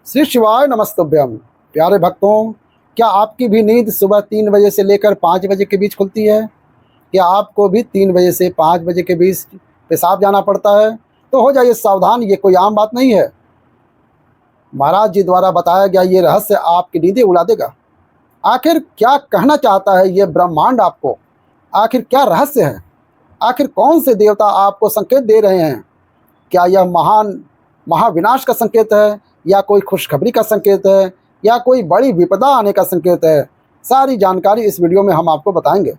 श्री शिवाय नमस्तुभ्यम। प्यारे भक्तों, क्या आपकी भी नींद सुबह 3 बजे से लेकर 5 बजे के बीच खुलती है? क्या आपको भी 3 बजे से 5 बजे के बीच पेशाब जाना पड़ता है? तो हो जाइए सावधान, ये कोई आम बात नहीं है। महाराज जी द्वारा बताया गया ये रहस्य आपकी नींदें उड़ा देगा। आखिर क्या कहना चाहता है ये ब्रह्मांड आपको? आखिर क्या रहस्य है? आखिर कौन से देवता आपको संकेत दे रहे हैं? क्या यह महान महाविनाश का संकेत है, या कोई खुशखबरी का संकेत है, या कोई बड़ी विपदा आने का संकेत है? सारी जानकारी इस वीडियो में हम आपको बताएंगे।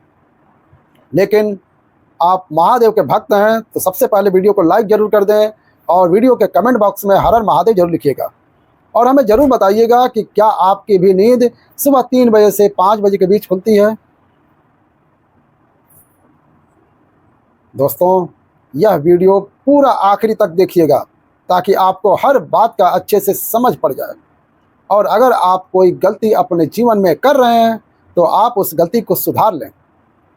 लेकिन आप महादेव के भक्त हैं तो सबसे पहले वीडियो को लाइक जरूर कर दें और वीडियो के कमेंट बॉक्स में हर हर महादेव जरूर लिखिएगा। और हमें ज़रूर बताइएगा कि क्या आपकी भी नींद सुबह 3 बजे से 5 बजे के बीच खुलती है। दोस्तों, यह वीडियो पूरा आखिरी तक देखिएगा ताकि आपको हर बात का अच्छे से समझ पड़ जाए। और अगर आप कोई गलती अपने जीवन में कर रहे हैं तो आप उस गलती को सुधार लें।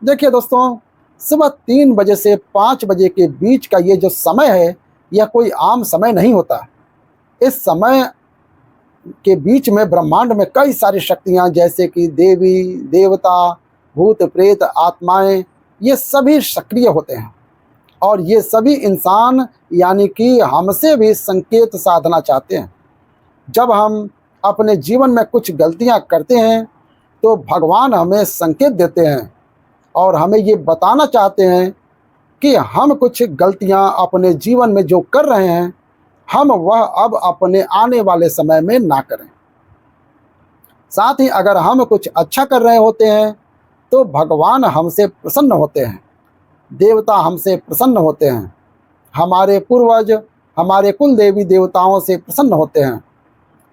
देखिए दोस्तों, सुबह 3 बजे से 5 बजे के बीच का ये जो समय है, यह कोई आम समय नहीं होता। इस समय के बीच में ब्रह्मांड में कई सारी शक्तियाँ जैसे कि देवी देवता, भूत प्रेत, आत्माएं, ये सभी सक्रिय होते हैं। और ये सभी इंसान यानी कि हमसे भी संकेत साधना चाहते हैं। जब हम अपने जीवन में कुछ गलतियां करते हैं तो भगवान हमें संकेत देते हैं और हमें ये बताना चाहते हैं कि हम कुछ गलतियां अपने जीवन में जो कर रहे हैं, हम वह अब अपने आने वाले समय में ना करें। साथ ही अगर हम कुछ अच्छा कर रहे होते हैं तो भगवान हमसे प्रसन्न होते हैं, देवता हमसे प्रसन्न होते हैं, हमारे पूर्वज हमारे कुल देवी देवताओं से प्रसन्न होते हैं।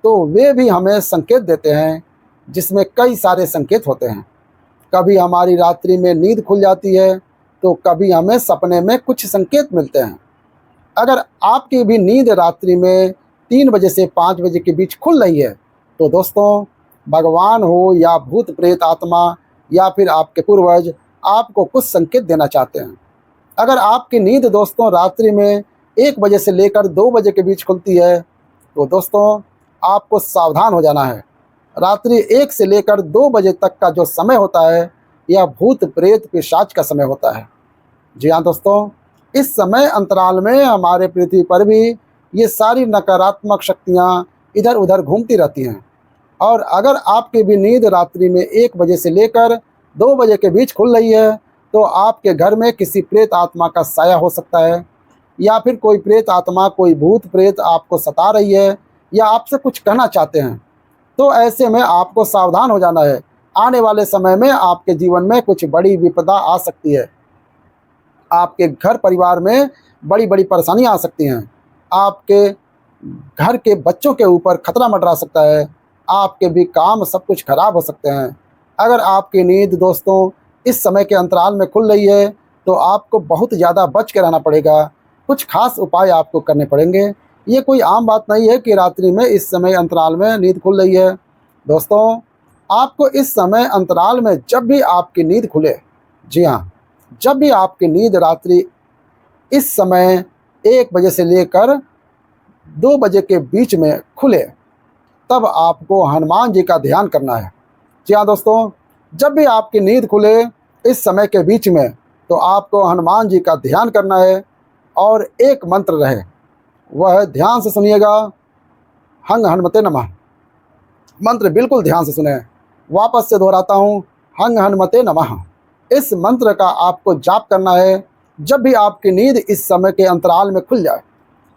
तो वे भी हमें संकेत देते हैं, जिसमें कई सारे संकेत होते हैं। कभी हमारी रात्रि में नींद खुल जाती है तो कभी हमें सपने में कुछ संकेत मिलते हैं। अगर आपकी भी नींद रात्रि में 3 बजे से 5 बजे के बीच खुल रही है तो दोस्तों, भगवान हो या भूत प्रेत आत्मा या फिर आपके पूर्वज आपको कुछ संकेत देना चाहते हैं। अगर आपकी नींद दोस्तों रात्रि में 1 बजे से लेकर 2 बजे के बीच खुलती है तो दोस्तों, आपको सावधान हो जाना है। रात्रि 1 से लेकर 2 बजे तक का जो समय होता है, यह भूत प्रेत पिशाच का समय होता है। जी हाँ दोस्तों, इस समय अंतराल में हमारे पृथ्वी पर भी ये सारी नकारात्मक शक्तियाँ इधर उधर घूमती रहती हैं। और अगर आपकी भी नींद रात्रि में 1 बजे से लेकर 2 बजे के बीच खुल रही है तो आपके घर में किसी प्रेत आत्मा का साया हो सकता है, या फिर कोई प्रेत आत्मा, कोई भूत प्रेत आपको सता रही है या आपसे कुछ कहना चाहते हैं। तो ऐसे में आपको सावधान हो जाना है। आने वाले समय में आपके जीवन में कुछ बड़ी विपदा आ सकती है। आपके घर परिवार में बड़ी बड़ी परेशानियाँ आ सकती हैं। आपके घर के बच्चों के ऊपर खतरा मंडरा सकता है। आपके भी काम सब कुछ खराब हो सकते हैं। अगर आपकी नींद दोस्तों इस समय के अंतराल में खुल रही है तो आपको बहुत ज़्यादा बच के रहना पड़ेगा। कुछ खास उपाय आपको करने पड़ेंगे। ये कोई आम बात नहीं है कि रात्रि में इस समय अंतराल में नींद खुल रही है। दोस्तों, आपको इस समय अंतराल में जब भी आपकी नींद खुले, जी हाँ, जब भी आपकी नींद रात्रि इस समय 1 बजे से लेकर 2 बजे के बीच में खुले, तब आपको हनुमान जी का ध्यान करना है। जी हाँ दोस्तों, जब भी आपकी नींद खुले इस समय के बीच में तो आपको हनुमान जी का ध्यान करना है। और एक मंत्र रहे, वह ध्यान से सुनिएगा, हंग हनुमते नमः। मंत्र बिल्कुल ध्यान से सुने। वापस से दोहराता हूँ, हंग हनुमते नमः। इस मंत्र का आपको जाप करना है जब भी आपकी नींद इस समय के अंतराल में खुल जाए,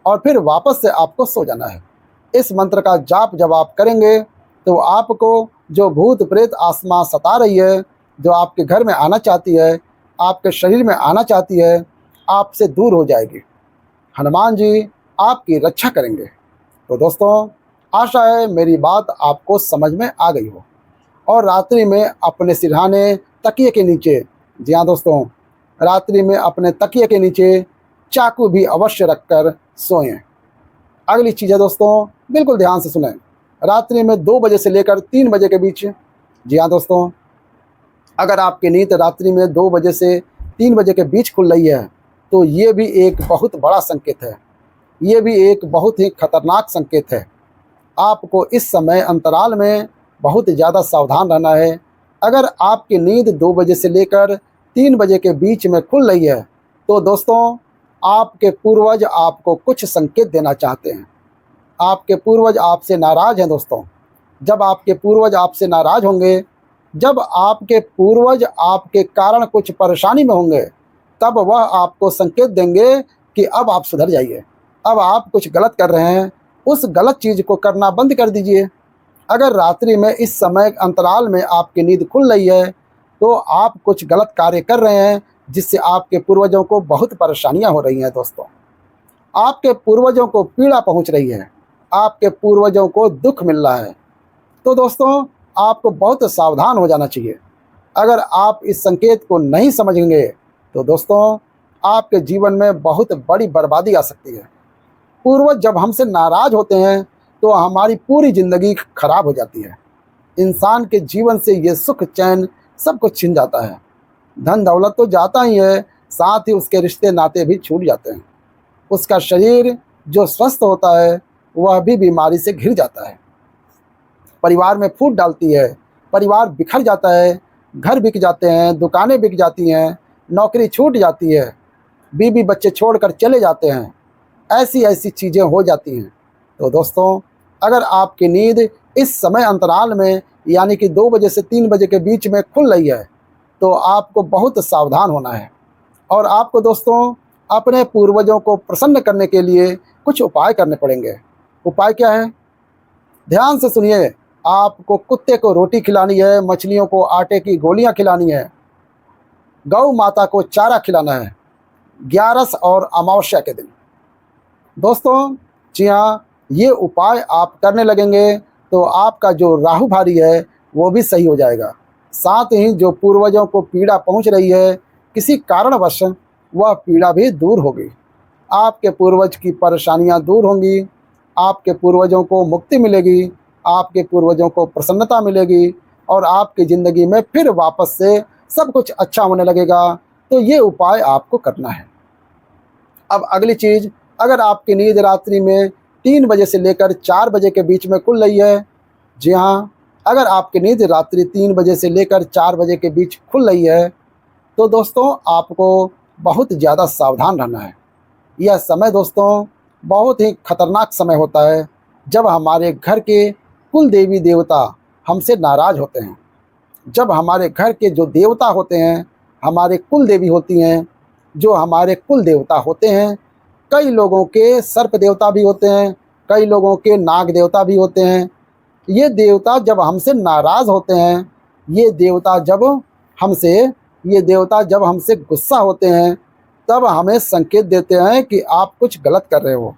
और फिर वापस से आपको सो जाना है। इस मंत्र का जाप जब आप करेंगे तो आपको जो भूत प्रेत आत्मा सता रही है, जो आपके घर में आना चाहती है, आपके शरीर में आना चाहती है, आपसे दूर हो जाएगी। हनुमान जी आपकी रक्षा करेंगे। तो दोस्तों, आशा है मेरी बात आपको समझ में आ गई हो। और रात्रि में अपने सिरहाने तकिए के नीचे, जी हाँ दोस्तों, रात्रि में अपने तकिए के नीचे चाकू भी अवश्य रखकर सोएं। अगली चीज़ है दोस्तों, बिल्कुल ध्यान से सुनें। रात्रि में 2 बजे से लेकर 3 बजे के बीच, जी हाँ दोस्तों, अगर आपकी नींद रात्रि में 2 बजे से 3 बजे के बीच खुल रही है तो ये भी एक बहुत बड़ा संकेत है। ये भी एक बहुत ही खतरनाक संकेत है। आपको इस समय अंतराल में बहुत ज़्यादा सावधान रहना है। अगर आपकी नींद 2 बजे से लेकर 3 बजे के बीच में खुल रही है तो दोस्तों आपके पूर्वज आपको कुछ संकेत देना चाहते हैं। आपके पूर्वज आपसे नाराज़ हैं दोस्तों। जब आपके पूर्वज आपसे नाराज़ होंगे, जब आपके पूर्वज आपके कारण कुछ परेशानी में होंगे, तब वह आपको संकेत देंगे कि अब आप सुधर जाइए, अब आप कुछ गलत कर रहे हैं, उस गलत चीज़ को करना बंद कर दीजिए। अगर रात्रि में इस समय अंतराल में आपकी नींद खुल रही है तो आप कुछ गलत कार्य कर रहे हैं जिससे आपके पूर्वजों को बहुत परेशानियां हो रही हैं दोस्तों। आपके पूर्वजों को पीड़ा पहुंच रही है, आपके पूर्वजों को दुख मिल रहा है। तो दोस्तों आपको बहुत सावधान हो जाना चाहिए। अगर आप इस संकेत को नहीं समझेंगे तो दोस्तों आपके जीवन में बहुत बड़ी बर्बादी आ सकती है। पूर्वज जब हमसे नाराज़ होते हैं तो हमारी पूरी ज़िंदगी खराब हो जाती है। इंसान के जीवन से ये सुख चैन सब कुछ छिन जाता है। धन दौलत तो जाता ही है, साथ ही उसके रिश्ते नाते भी छूट जाते हैं। उसका शरीर जो स्वस्थ होता है वह भी बीमारी से घिर जाता है। परिवार में फूट डालती है, परिवार बिखर जाता है, घर बिक जाते हैं, दुकानें बिक जाती हैं, नौकरी छूट जाती है, बीवी बच्चे छोड़कर चले जाते हैं। ऐसी ऐसी चीज़ें हो जाती हैं। तो दोस्तों अगर आपकी नींद इस समय अंतराल में यानी कि 2 बजे से 3 बजे के बीच में खुल रही है तो आपको बहुत सावधान होना है। और आपको दोस्तों अपने पूर्वजों को प्रसन्न करने के लिए कुछ उपाय करने पड़ेंगे। उपाय क्या है? ध्यान से सुनिए। आपको कुत्ते को रोटी खिलानी है, मछलियों को आटे की गोलियां खिलानी है, गौ माता को चारा खिलाना है 11 और अमावस्या के दिन। दोस्तों जी हाँ, ये उपाय आप करने लगेंगे तो आपका जो राहु भारी है वो भी सही हो जाएगा। साथ ही जो पूर्वजों को पीड़ा पहुंच रही है किसी कारणवश, वह पीड़ा भी दूर होगी। आपके पूर्वज की परेशानियां दूर होंगी, आपके पूर्वजों को मुक्ति मिलेगी, आपके पूर्वजों को प्रसन्नता मिलेगी और आपकी ज़िंदगी में फिर वापस से सब कुछ अच्छा होने लगेगा। तो ये उपाय आपको करना है। अब अगली चीज़, अगर आपकी नींद रात्रि में 3 बजे से लेकर 4 बजे के बीच में खुल रही है, जी हाँ, अगर आपकी नींद रात्रि 3 बजे से लेकर 4 बजे के बीच खुल रही है तो दोस्तों आपको बहुत ज़्यादा सावधान रहना है। यह समय दोस्तों बहुत ही खतरनाक समय होता है जब हमारे घर के कुल देवी देवता हमसे नाराज़ होते हैं। जब हमारे घर के जो देवता होते हैं, हमारे कुल देवी होती हैं, जो हमारे कुल देवता होते हैं, कई लोगों के सर्प देवता भी होते हैं, कई लोगों के नाग देवता भी होते हैं। ये देवता जब हमसे नाराज़ होते हैं, ये देवता जब हमसे गुस्सा होते हैं, तब हमें संकेत देते हैं कि आप कुछ गलत कर रहे हो,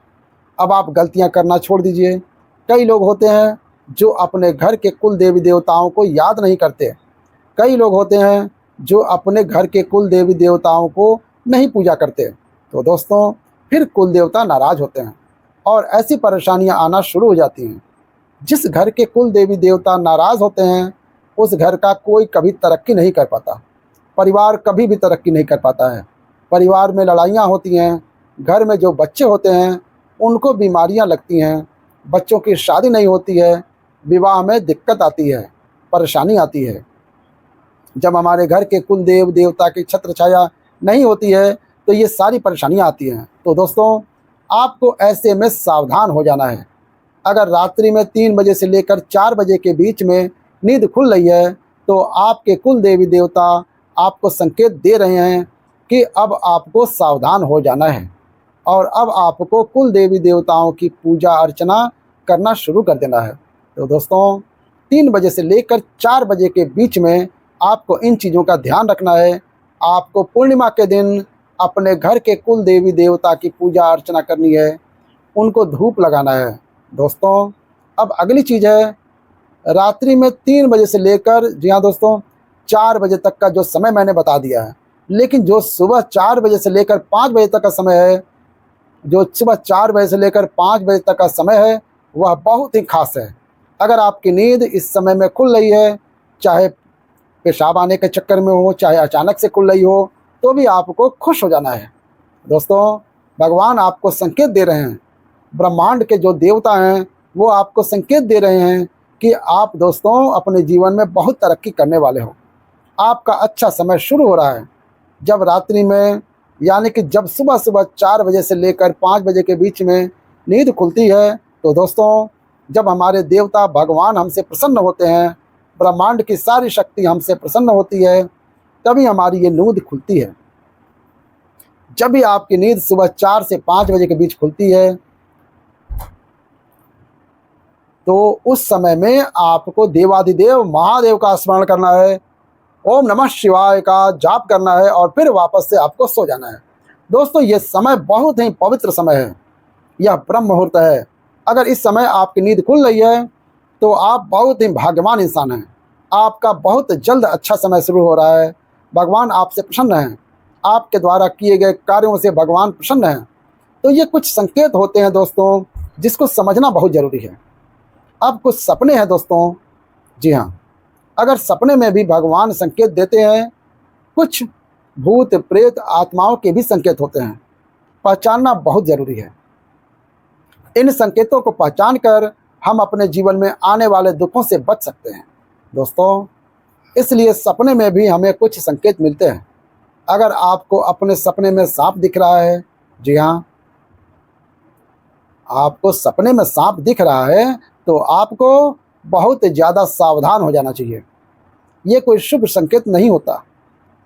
अब आप गलतियां करना छोड़ दीजिए। कई लोग होते हैं जो अपने घर के कुल देवी देवताओं को याद नहीं करते। कई लोग होते हैं जो अपने घर के कुल देवी देवताओं को नहीं पूजा करते। तो दोस्तों फिर कुल देवता नाराज़ होते हैं और ऐसी परेशानियां आना शुरू हो जाती हैं। जिस घर के कुल देवी देवता नाराज़ होते हैं उस घर का कोई कभी तरक्की नहीं कर पाता, परिवार कभी भी तरक्की नहीं कर पाता है। परिवार में लड़ाइयाँ होती हैं, घर में जो बच्चे होते हैं उनको बीमारियाँ लगती हैं, बच्चों की शादी नहीं होती है, विवाह में दिक्कत आती है, परेशानी आती है। जब हमारे घर के कुल देव देवता की छत्र छाया नहीं होती है तो ये सारी परेशानियाँ आती हैं। तो दोस्तों आपको ऐसे में सावधान हो जाना है। अगर रात्रि में 3 बजे से लेकर 4 बजे के बीच में नींद खुल रही है तो आपके कुल देवी देवता आपको संकेत दे रहे हैं कि अब आपको सावधान हो जाना है और अब आपको कुल देवी देवताओं की पूजा अर्चना करना शुरू कर देना है। तो दोस्तों 3 बजे से लेकर 4 बजे के बीच में आपको इन चीज़ों का ध्यान रखना है। आपको पूर्णिमा के दिन अपने घर के कुल देवी देवता की पूजा अर्चना करनी है, उनको धूप लगाना है। दोस्तों अब अगली चीज़ है, रात्रि में 3 बजे से लेकर, जी हाँ दोस्तों, 4 बजे तक का जो समय मैंने बता दिया है, लेकिन जो सुबह 4 बजे से लेकर 5 बजे तक का समय है, जो सुबह 4 बजे से लेकर 5 बजे तक का समय है वह बहुत ही खास है। अगर आपकी नींद इस समय में खुल रही है, चाहे पेशाब आने के चक्कर में हो, चाहे अचानक से खुल रही हो, तो भी आपको खुश हो जाना है। दोस्तों भगवान आपको संकेत दे रहे हैं। ब्रह्मांड के जो देवता हैं वो आपको संकेत दे रहे हैं कि आप दोस्तों अपने जीवन में बहुत तरक्की करने वाले हो। आपका अच्छा समय शुरू हो रहा है। जब रात्रि में यानी कि जब सुबह-सुबह 4 बजे से लेकर 5 बजे के बीच में नींद खुलती है, तो दोस्तों जब हमारे देवता भगवान हमसे प्रसन्न होते हैं, ब्रह्मांड की सारी शक्ति हमसे प्रसन्न होती है, तभी हमारी ये नींद खुलती है। जब भी आपकी नींद सुबह 4 से 5 बजे के बीच खुलती है, तो उस समय में आपको देवाधिदेव महादेव का स्मरण करना है, ओम नमः शिवाय का जाप करना है और फिर वापस से आपको सो जाना है। दोस्तों ये समय बहुत ही पवित्र समय है, यह ब्रह्म मुहूर्त है। अगर इस समय आपकी नींद खुल रही है तो आप बहुत ही भाग्यवान इंसान हैं। आपका बहुत जल्द अच्छा समय शुरू हो रहा है। भगवान आपसे प्रसन्न हैं, आपके द्वारा किए गए कार्यों से भगवान प्रसन्न हैं। तो ये कुछ संकेत होते हैं दोस्तों, जिसको समझना बहुत ज़रूरी है। अब कुछ सपने हैं दोस्तों, जी हाँ, अगर सपने में भी भगवान संकेत देते हैं, कुछ भूत प्रेत आत्माओं के भी संकेत होते हैं, पहचानना बहुत ज़रूरी है। इन संकेतों को पहचान कर हम अपने जीवन में आने वाले दुखों से बच सकते हैं दोस्तों। इसलिए सपने में भी हमें कुछ संकेत मिलते हैं। अगर आपको अपने सपने में सांप दिख रहा है, जी हाँ, आपको सपने में सांप दिख रहा है तो आपको बहुत ज़्यादा सावधान हो जाना चाहिए। ये कोई शुभ संकेत नहीं होता,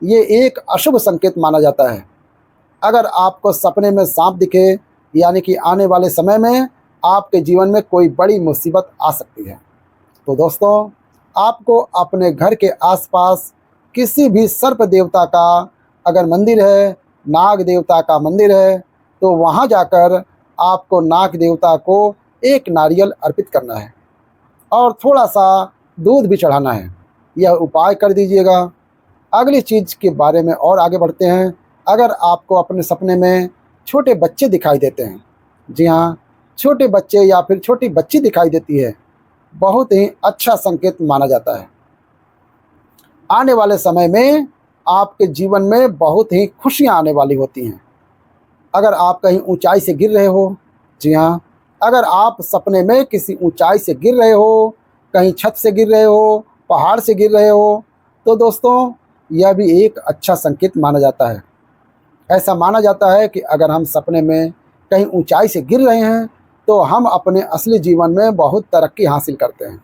ये एक अशुभ संकेत माना जाता है। अगर आपको सपने में सांप दिखे यानी कि आने वाले समय में आपके जीवन में कोई बड़ी मुसीबत आ सकती है। तो दोस्तों आपको अपने घर के आसपास किसी भी सर्प देवता का अगर मंदिर है, नाग देवता का मंदिर है, तो वहाँ जाकर आपको नाग देवता को एक नारियल अर्पित करना है और थोड़ा सा दूध भी चढ़ाना है। यह उपाय कर दीजिएगा। अगली चीज़ के बारे में और आगे बढ़ते हैं। अगर आपको अपने सपने में छोटे बच्चे दिखाई देते हैं, जी हाँ, छोटे बच्चे या फिर छोटी बच्ची दिखाई देती है, बहुत ही अच्छा संकेत माना जाता है। आने वाले समय में आपके जीवन में बहुत ही खुशियाँ आने वाली होती हैं। अगर आप कहीं ऊंचाई से गिर रहे हो, जी हाँ, अगर आप सपने में किसी ऊंचाई से गिर रहे हो, कहीं छत से गिर रहे हो, पहाड़ से गिर रहे हो, तो दोस्तों यह भी एक अच्छा संकेत माना जाता है। ऐसा माना जाता है कि अगर हम सपने में कहीं ऊंचाई से गिर रहे हैं तो हम अपने असली जीवन में बहुत तरक्की हासिल करते हैं।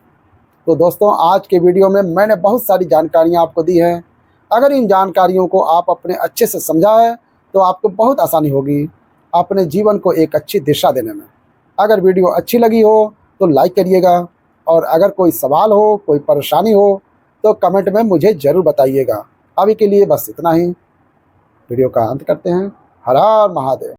तो दोस्तों आज के वीडियो में मैंने बहुत सारी जानकारियाँ आपको दी हैं। अगर इन जानकारियों को आप अपने अच्छे से समझा है तो आपको बहुत आसानी होगी अपने जीवन को एक अच्छी दिशा देने में। अगर वीडियो अच्छी लगी हो तो लाइक करिएगा और अगर कोई सवाल हो, कोई परेशानी हो तो कमेंट में मुझे ज़रूर बताइएगा। अभी के लिए बस इतना ही। वीडियो का अंत करते हैं। हर हर महादेव।